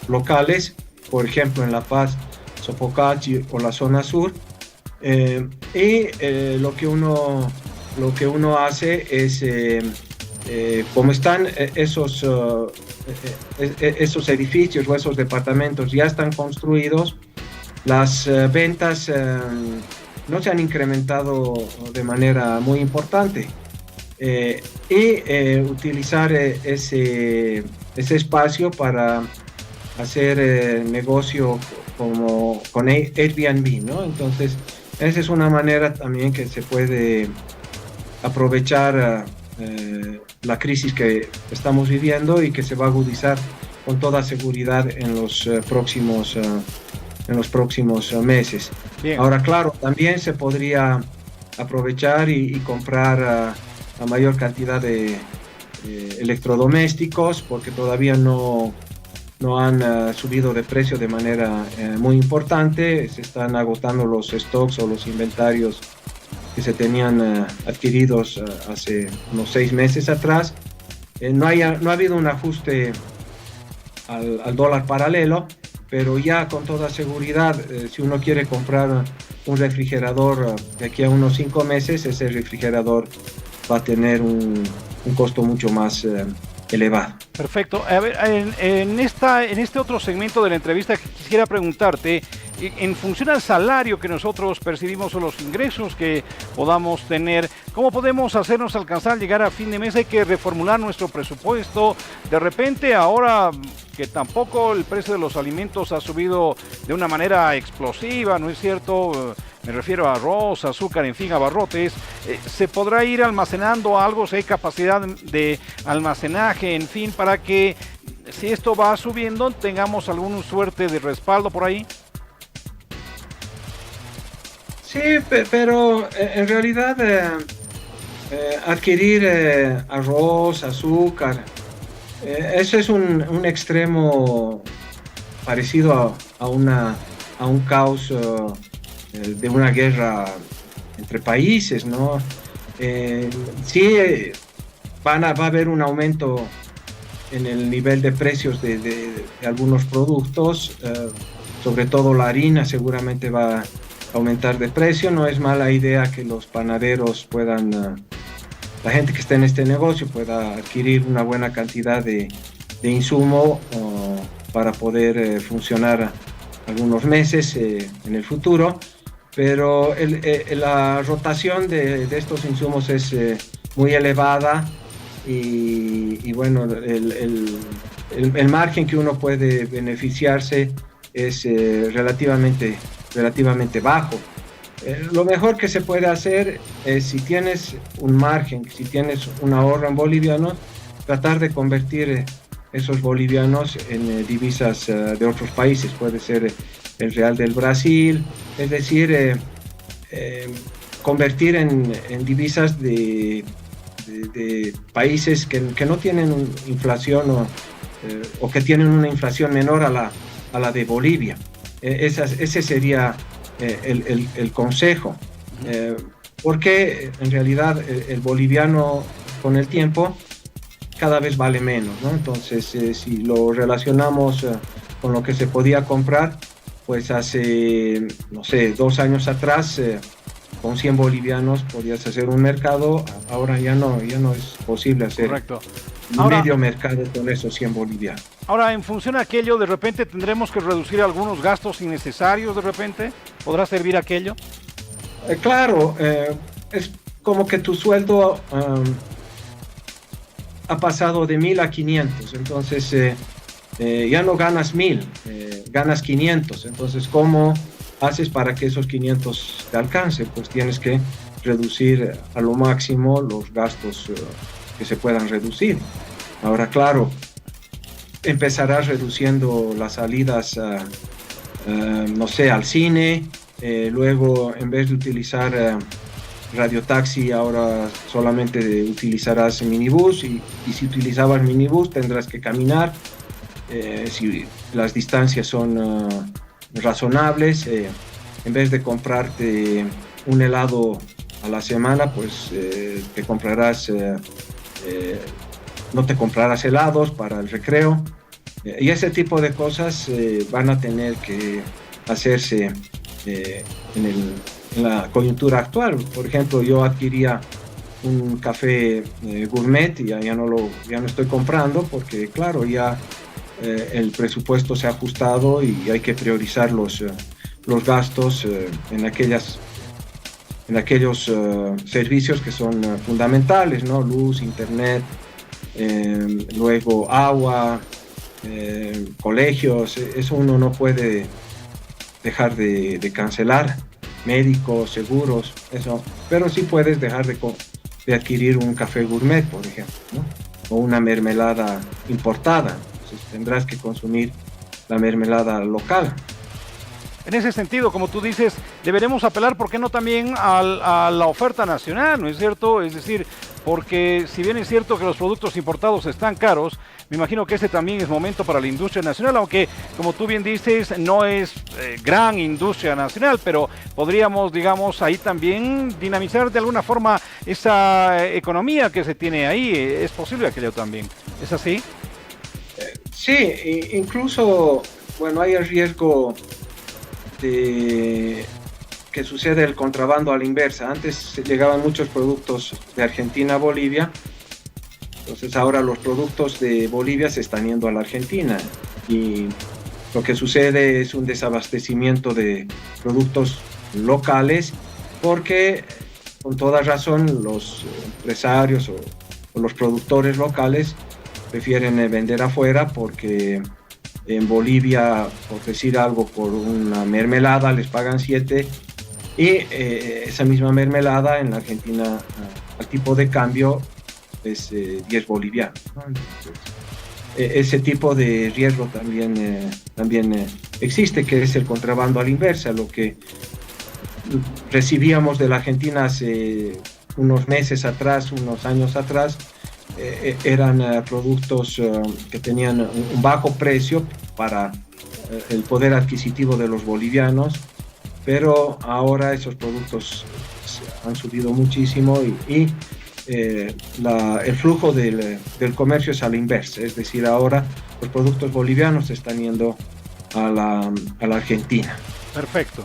locales, por ejemplo en La Paz, Sopocachi o la zona sur, y lo que uno hace es como están esos edificios o esos departamentos ya están construidos, las ventas no se han incrementado de manera muy importante. Y utilizar ese espacio para hacer negocio como con Airbnb, ¿no? Entonces, esa es una manera también que se puede aprovechar la crisis que estamos viviendo y que se va a agudizar con toda seguridad en los próximos meses. Bien. Ahora, claro, también se podría aprovechar y comprar la mayor cantidad de electrodomésticos, porque todavía no han subido de precio de manera muy importante. Se están agotando los stocks o los inventarios que se tenían adquiridos hace unos 6 meses atrás. No ha habido un ajuste al dólar paralelo, pero ya con toda seguridad, si uno quiere comprar un refrigerador de aquí a unos 5 meses, ese refrigerador va a tener un costo mucho más elevado. Perfecto. A ver, en este otro segmento de la entrevista quisiera preguntarte, en función al salario que nosotros percibimos o los ingresos que podamos tener, ¿cómo podemos hacernos alcanzar, llegar a fin de mes? Hay que reformular nuestro presupuesto. De repente, ahora que tampoco el precio de los alimentos ha subido de una manera explosiva, ¿no es cierto? Me refiero a arroz, azúcar, en fin, abarrotes. ¿Se podrá ir almacenando algo? Si hay capacidad de almacenaje, en fin, para que si esto va subiendo, tengamos alguna suerte de respaldo por ahí. Sí, pero en realidad adquirir arroz, azúcar, eso es un extremo parecido a un caos de una guerra entre países, ¿no? Sí, va a haber un aumento en el nivel de precios de algunos productos, sobre todo la harina seguramente va a aumentar de precio. No es mala idea que los panaderos puedan, la gente que está en este negocio pueda adquirir una buena cantidad de insumo para poder funcionar algunos meses en el futuro, pero la rotación de estos insumos es muy elevada y bueno, el margen que uno puede beneficiarse es relativamente bajo. Lo mejor que se puede hacer es, si tienes un margen, si tienes un ahorro en bolivianos, tratar de convertir esos bolivianos en divisas de otros países. Puede ser el real del Brasil, es decir, convertir en divisas de países que no tienen inflación o que tienen una inflación menor a la de Bolivia. Ese sería el consejo, porque en realidad el boliviano con el tiempo cada vez vale menos, ¿no? Entonces, si lo relacionamos con lo que se podía comprar, pues hace, no sé, 2 años atrás, con 100 bolivianos podías hacer un mercado. Ahora ya no es posible hacer. Correcto. Medio mercado con esos 100 bolivianos. Ahora, en función a aquello, de repente tendremos que reducir algunos gastos innecesarios, de repente. ¿Podrá servir aquello? Claro, es como que tu sueldo ha pasado de 1.000 a 500, entonces ya no ganas 1.000, ganas 500. Entonces, ¿cómo haces para que esos 500 te alcancen? Pues tienes que reducir a lo máximo los gastos que se puedan reducir. Ahora, claro, empezarás reduciendo las salidas, no sé, al cine, luego en vez de utilizar radiotaxi, ahora solamente utilizarás minibús, y si utilizabas minibús tendrás que caminar, si las distancias son razonables. En vez de comprarte un helado a la semana, pues te comprarás no te comprarás helados para el recreo, y ese tipo de cosas van a tener que hacerse en la coyuntura actual. Por ejemplo, yo adquiría un café gourmet y ya no estoy comprando, porque claro, ya el presupuesto se ha ajustado y hay que priorizar los gastos en aquellos servicios que son fundamentales, ¿no? Luz, internet, luego agua, colegios. Eso uno no puede dejar de cancelar, médicos, seguros, eso, pero sí puedes dejar de adquirir un café gourmet, por ejemplo, ¿no? O una mermelada importada. Entonces tendrás que consumir la mermelada local. En ese sentido, como tú dices, deberemos apelar, ¿por qué no también a la oferta nacional, no es cierto? Es decir, porque si bien es cierto que los productos importados están caros, me imagino que este también es momento para la industria nacional, aunque, como tú bien dices, no es gran industria nacional, pero podríamos, digamos, ahí también dinamizar de alguna forma esa economía que se tiene ahí. ¿Es posible aquello también? ¿Es así? Sí, incluso, bueno, hay el riesgo de que sucede el contrabando a la inversa. Antes llegaban muchos productos de Argentina a Bolivia, entonces ahora los productos de Bolivia se están yendo a la Argentina, y lo que sucede es un desabastecimiento de productos locales porque, con toda razón, los empresarios o los productores locales prefieren vender afuera porque en Bolivia, por decir algo, por una mermelada les pagan 7 y esa misma mermelada en la Argentina al tipo de cambio es 10 bolivianos, ¿no? Entonces, ese tipo de riesgo también existe, que es el contrabando a la inversa. Lo que recibíamos de la Argentina hace unos meses atrás, unos años atrás, eran productos que tenían un bajo precio para el poder adquisitivo de los bolivianos, pero ahora esos productos han subido muchísimo y el flujo del comercio es a la inversa, es decir, ahora los productos bolivianos están yendo a la Argentina. Perfecto.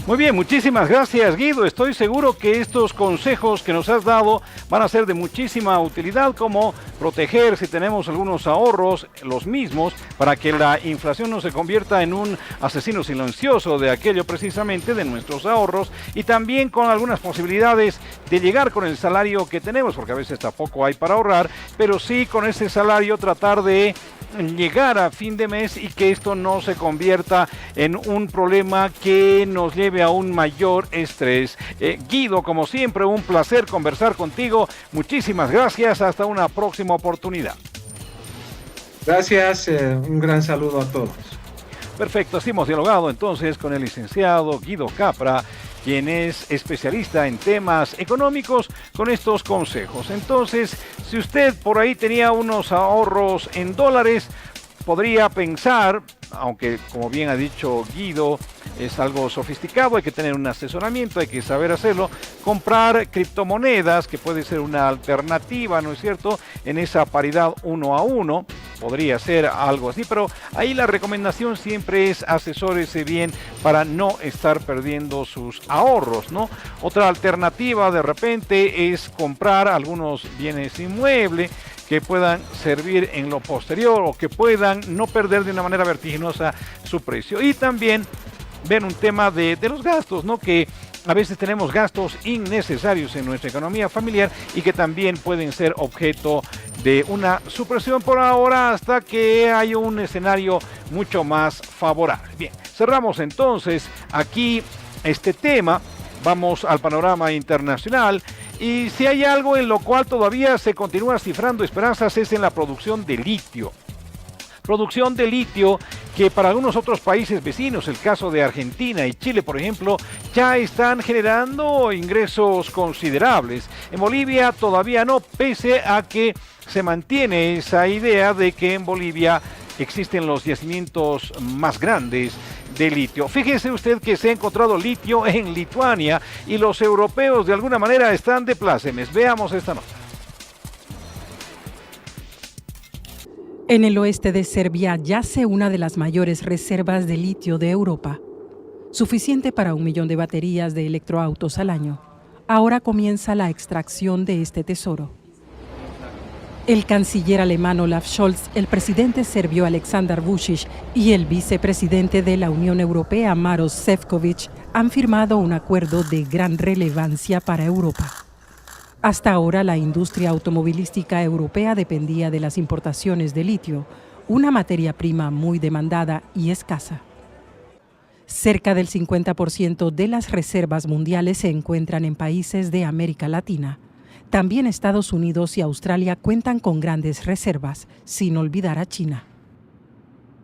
Muy bien, muchísimas gracias, Guido. Estoy seguro que estos consejos que nos has dado van a ser de muchísima utilidad, como proteger si tenemos algunos ahorros, los mismos, para que la inflación no se convierta en un asesino silencioso de aquello precisamente, de nuestros ahorros, y también con algunas posibilidades de llegar con el salario que tenemos, porque a veces tampoco hay para ahorrar, pero sí con ese salario tratar de llegar a fin de mes y que esto no se convierta en un problema que nos lleve a un mayor estrés. Guido, como siempre, un placer conversar contigo. Muchísimas gracias. Hasta una próxima oportunidad. Gracias. Un gran saludo a todos. Perfecto. Así hemos dialogado entonces con el licenciado Guido Capra, quien es especialista en temas económicos, con estos consejos. Entonces, si usted por ahí tenía unos ahorros en dólares, podría pensar, aunque como bien ha dicho Guido, es algo sofisticado, hay que tener un asesoramiento, hay que saber hacerlo, comprar criptomonedas, que puede ser una alternativa, ¿no es cierto?, en esa paridad 1 a 1, podría ser algo así, pero ahí la recomendación siempre es asesórese bien para no estar perdiendo sus ahorros, ¿no? Otra alternativa de repente es comprar algunos bienes inmuebles que puedan servir en lo posterior o que puedan no perder de una manera vertiginosa su precio. Y también ver un tema de los gastos, ¿no? Que a veces tenemos gastos innecesarios en nuestra economía familiar y que también pueden ser objeto de una supresión por ahora hasta que haya un escenario mucho más favorable. Bien, cerramos entonces aquí este tema. Vamos al panorama internacional y si hay algo en lo cual todavía se continúa cifrando esperanzas es en la producción de litio. Producción de litio que para algunos otros países vecinos, el caso de Argentina y Chile, por ejemplo, ya están generando ingresos considerables. En Bolivia todavía no, pese a que se mantiene esa idea de que en Bolivia existen los yacimientos más grandes de litio. Fíjese usted que se ha encontrado litio en Lituania y los europeos de alguna manera están de plácemes. Veamos esta nota. En el oeste de Serbia yace una de las mayores reservas de litio de Europa, suficiente para 1 millón de baterías de electroautos al año. Ahora comienza la extracción de este tesoro. El canciller alemán Olaf Scholz, el presidente serbio Aleksandar Vučić y el vicepresidente de la Unión Europea Maroš Šefčovič han firmado un acuerdo de gran relevancia para Europa. Hasta ahora, la industria automovilística europea dependía de las importaciones de litio, una materia prima muy demandada y escasa. Cerca del 50% de las reservas mundiales se encuentran en países de América Latina. También Estados Unidos y Australia cuentan con grandes reservas, sin olvidar a China.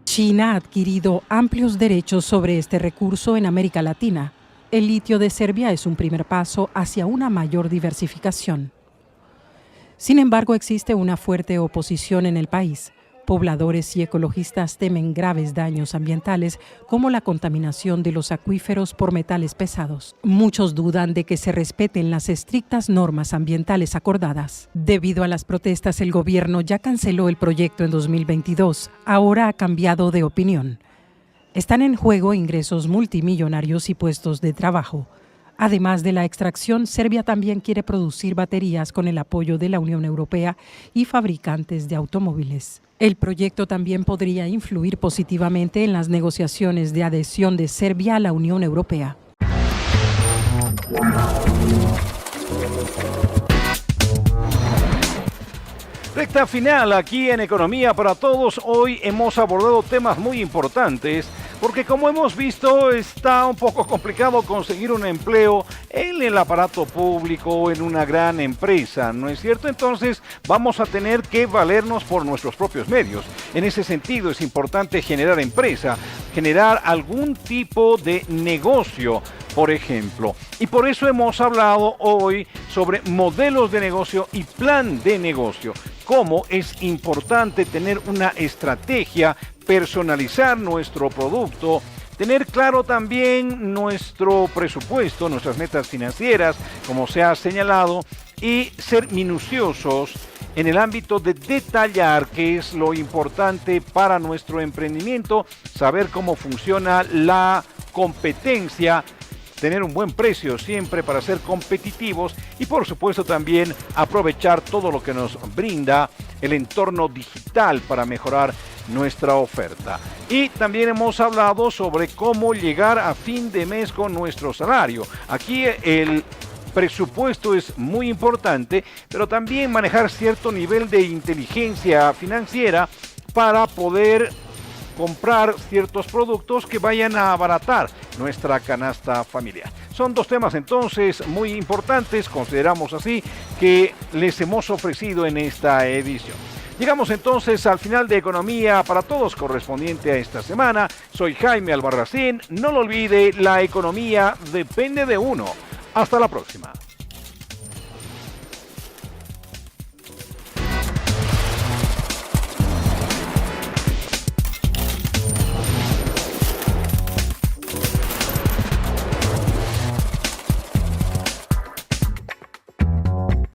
China ha adquirido amplios derechos sobre este recurso en América Latina. El litio de Serbia es un primer paso hacia una mayor diversificación. Sin embargo, existe una fuerte oposición en el país. Pobladores y ecologistas temen graves daños ambientales como la contaminación de los acuíferos por metales pesados. Muchos dudan de que se respeten las estrictas normas ambientales acordadas. Debido a las protestas, el gobierno ya canceló el proyecto en 2022. Ahora ha cambiado de opinión. Están en juego ingresos multimillonarios y puestos de trabajo. Además de la extracción, Serbia también quiere producir baterías con el apoyo de la Unión Europea y fabricantes de automóviles. El proyecto también podría influir positivamente en las negociaciones de adhesión de Serbia a la Unión Europea. Recta final aquí en Economía para Todos. Hoy hemos abordado temas muy importantes porque, como hemos visto, está un poco complicado conseguir un empleo en el aparato público o en una gran empresa, ¿no es cierto? Entonces vamos a tener que valernos por nuestros propios medios. En ese sentido es importante generar empresa, generar algún tipo de negocio, por ejemplo. Y por eso hemos hablado hoy sobre modelos de negocio y plan de negocio. Cómo es importante tener una estrategia, personalizar nuestro producto, tener claro también nuestro presupuesto, nuestras metas financieras, como se ha señalado, y ser minuciosos en el ámbito de detallar qué es lo importante para nuestro emprendimiento, saber cómo funciona la competencia, tener un buen precio siempre para ser competitivos y, por supuesto, también aprovechar todo lo que nos brinda el entorno digital para mejorar nuestra oferta. Y también hemos hablado sobre cómo llegar a fin de mes con nuestro salario. Aquí el presupuesto es muy importante, pero también manejar cierto nivel de inteligencia financiera para poder comprar ciertos productos que vayan a abaratar nuestra canasta familiar. Son dos temas entonces muy importantes, consideramos así, que les hemos ofrecido en esta edición. Llegamos entonces al final de Economía para Todos correspondiente a esta semana. Soy Jaime Albarracín. No lo olvide, la economía depende de uno. Hasta la próxima.